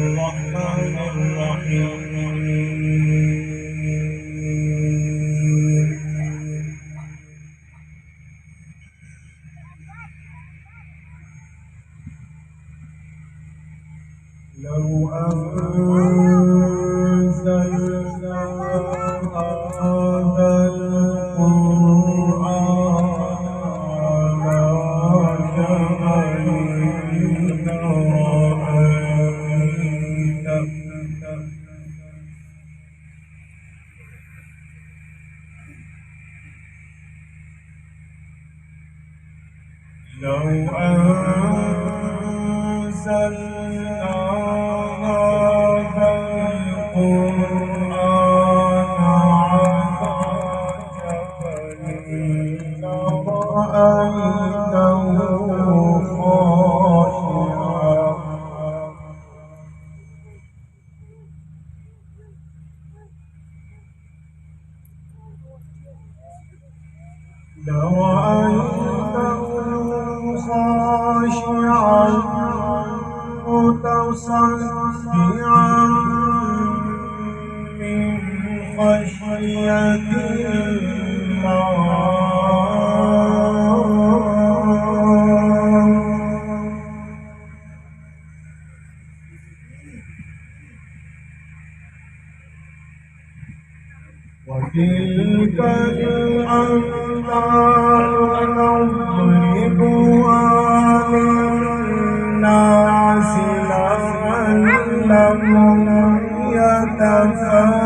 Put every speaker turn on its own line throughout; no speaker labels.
الرحمن الرحيم. لو أنزلنا هذا القرآن على جبل لو أنزلنا هذا القرآن على جبل لرأيته خاشعا خاشعا متصدعا من خشية الله. وتلك الأمثال نضربها للناس لعلهم يتفكرون.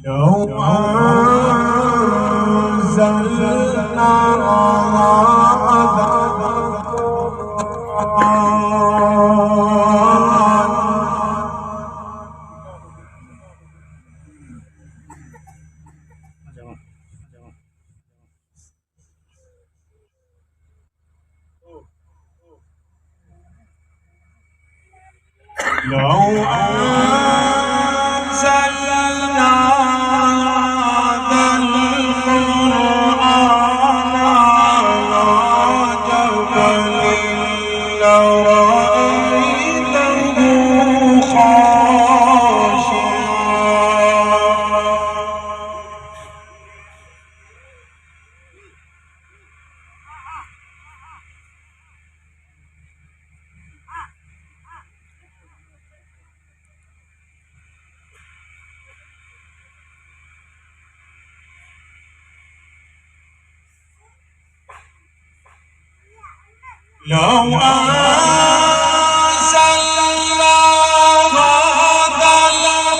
لو أنزلنا هذا لو أنزلنا هذا القرآن على جبل لرأيته خاشعا لو أنزلنا هذا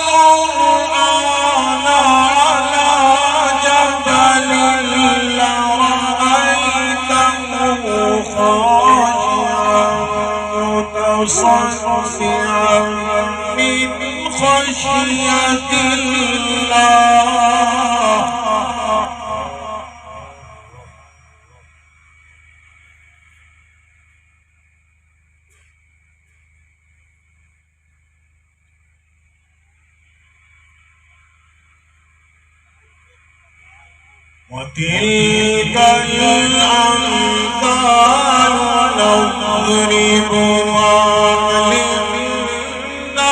القرآن على جبل لرأيته خاشعا متصدعا من خشية الله. وتلك الأمثال نضربها للناس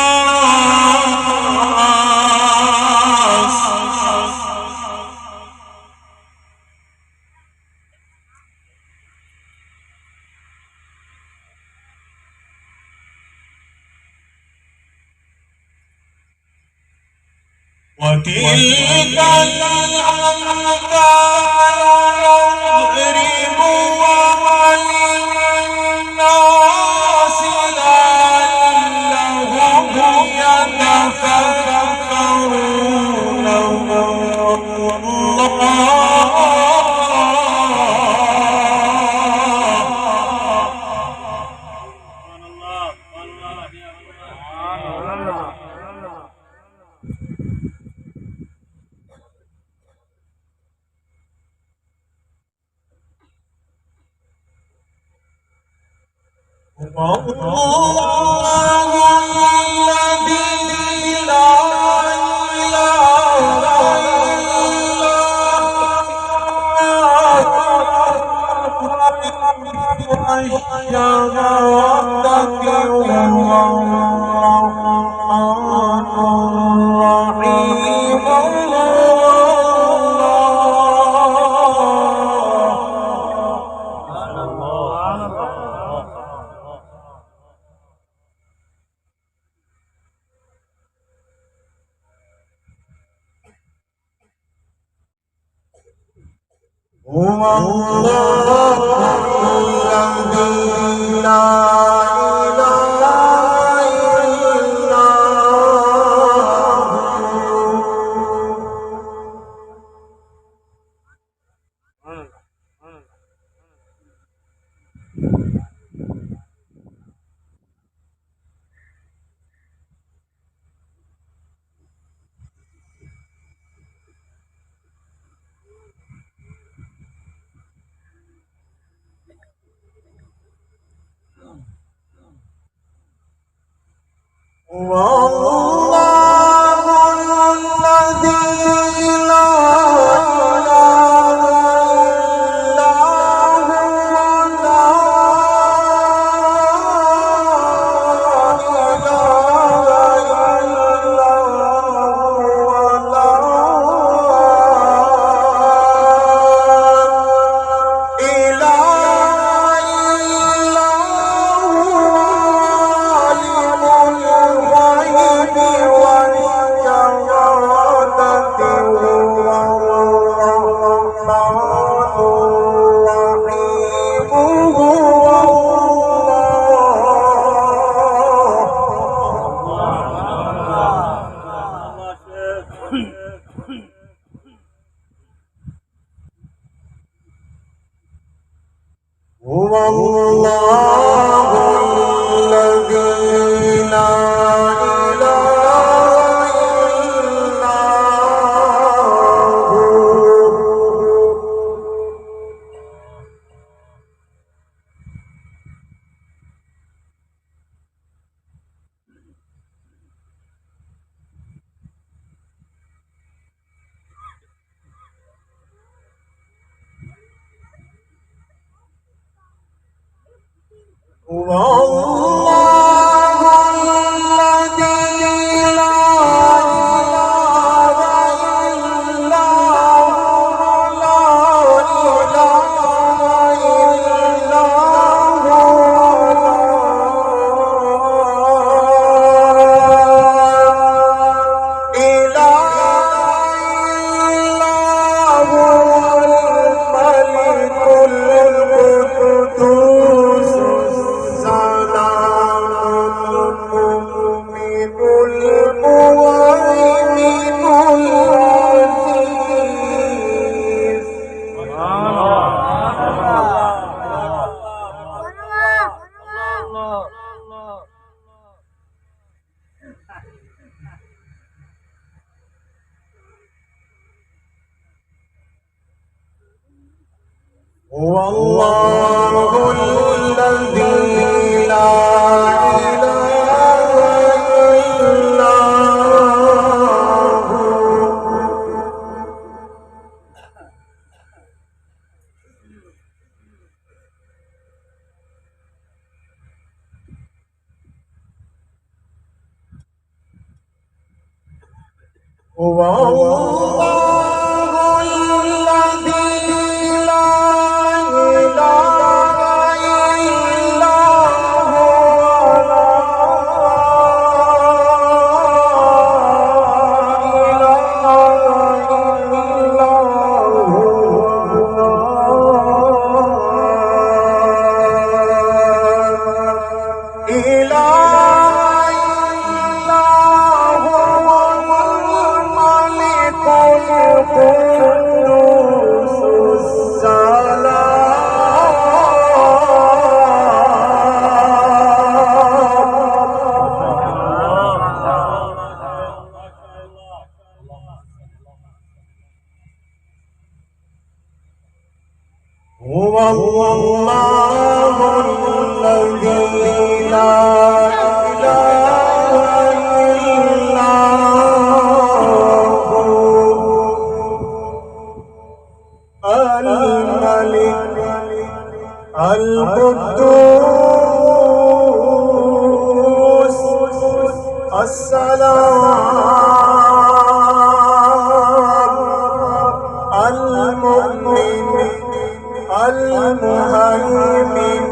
وتلك الأمثال نضربها للناس لعلهم يتفكرون. الله الذي لا الشهادة هو الرحمن الرحيم هو الله الذي لا إله إلا هو الله الذي لا إله إلا هو الله الذي لا إله إلا هو لا إله إلا هو الله الذي لا إله إلا هو هو الله الذي لا إله إلا هو لا إله إلا هو إله إلا هو الملك القدوس هو الله الذي لا إله إلا هو الملك القدوس المؤمن المهيمن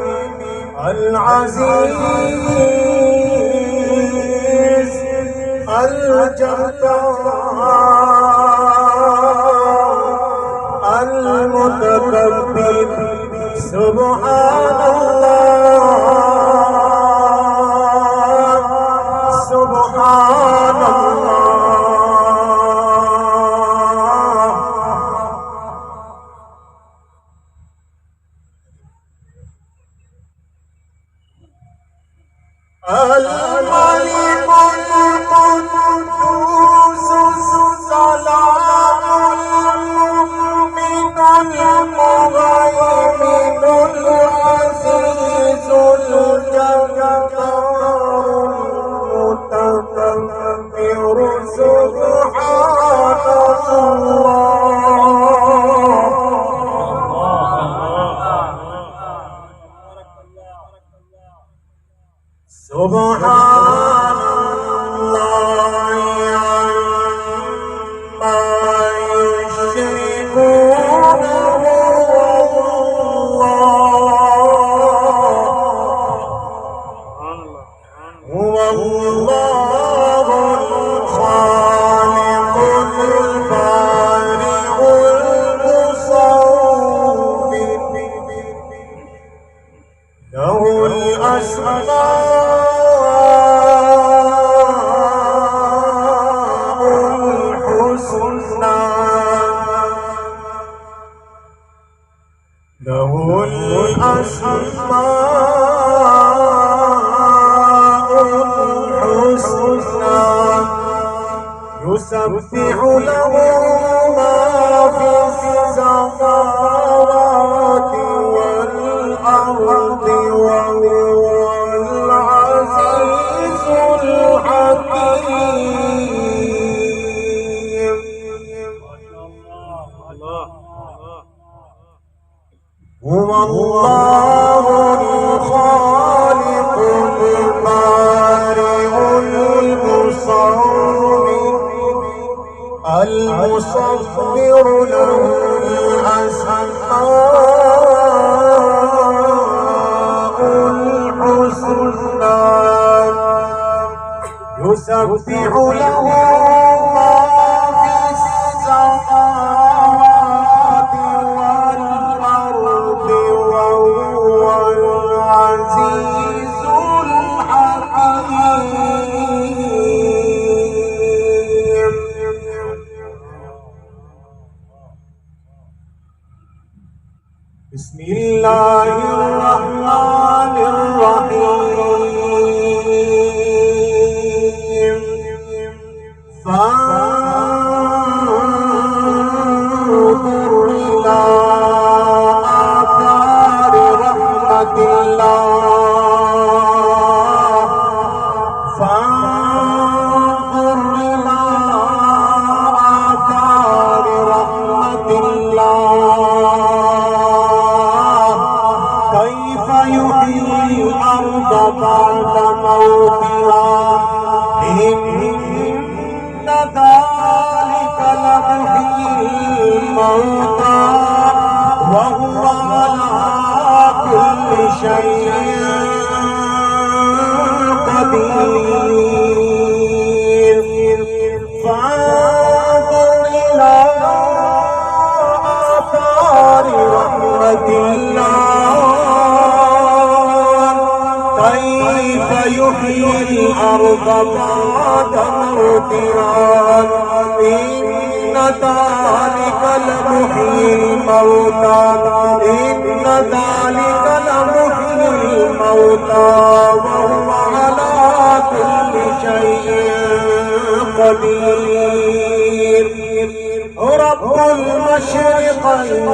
العزيز الجبار المتكبر سبحان الله سبحان الله. الملك القدوس السلام المؤمن المهيمن العزيز الجبار المتكبر سبحان الله سبحان الله عما يشركون هو الله الخالق البارئ المصور له الأسماء الحسنى له الأسماء الحسنى يسبح له ما في السماوات والأرض وهو العزيز الحكيم. هو الله الخالق البارئ المصور له الأسماء الحسنى يسبح له ما في السماوات والأرض وهو العزيز الحكيم. بسم الله الرحمن الرحيم. فانظر إلى آثار رحمة الله فانظر إلى آثار رحمة الله كيف يحيي الأرض بعد موتها إن ذلك لمحيي الموتى وهو على كل شيء قدير. فانظر إلى آثار رحمة الله كيف يحيي الأرض بعد موتها إن ذلك لمحيي الموتى إن ذلك لمحيي الموتى وهو على كل شيء قدير. رب المشرقين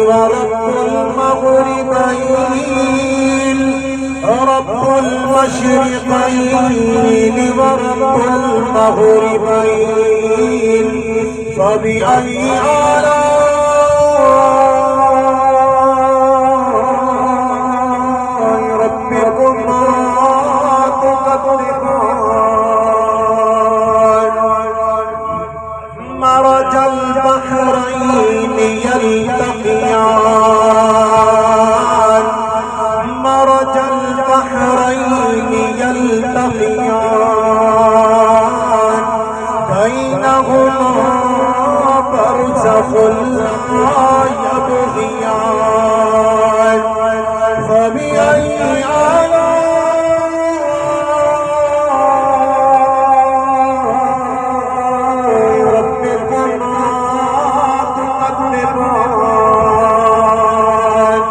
ورب المغربين رب المشرقين ورب المغربين فبأي آلاء ربكما تكذبان. بينهما برزخ لا يبغيان فبأي آلاء ربكما تكذبان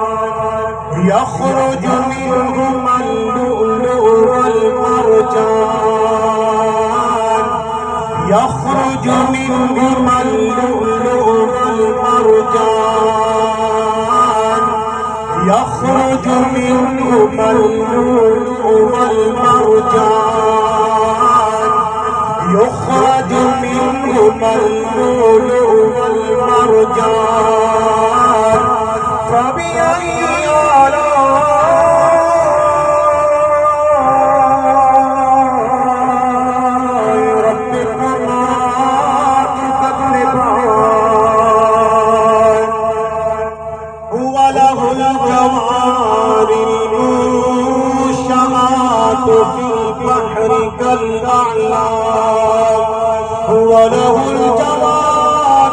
يخرج منهما اللؤلؤ والمرجان يخرج منهما اللؤلؤ والمرجان يخرج منهما اللؤلؤ والمرجان يخرج منهما اللؤلؤ والمرجان فبأي آلاء ربكما تكذبان هو له الجوار المنشآت في البحر كالأعلام هو له الجوار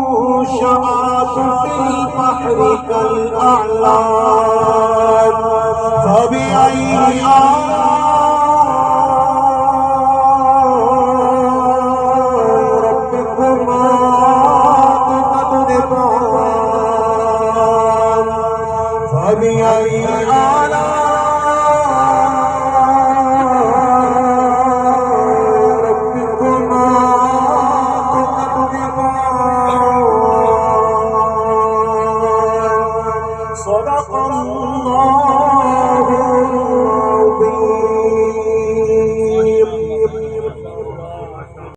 المنشآت في البحر كالأعلام فبأي آلاء ربكما تكذبان فبأي آلاء ربكما تكذبان صدق الله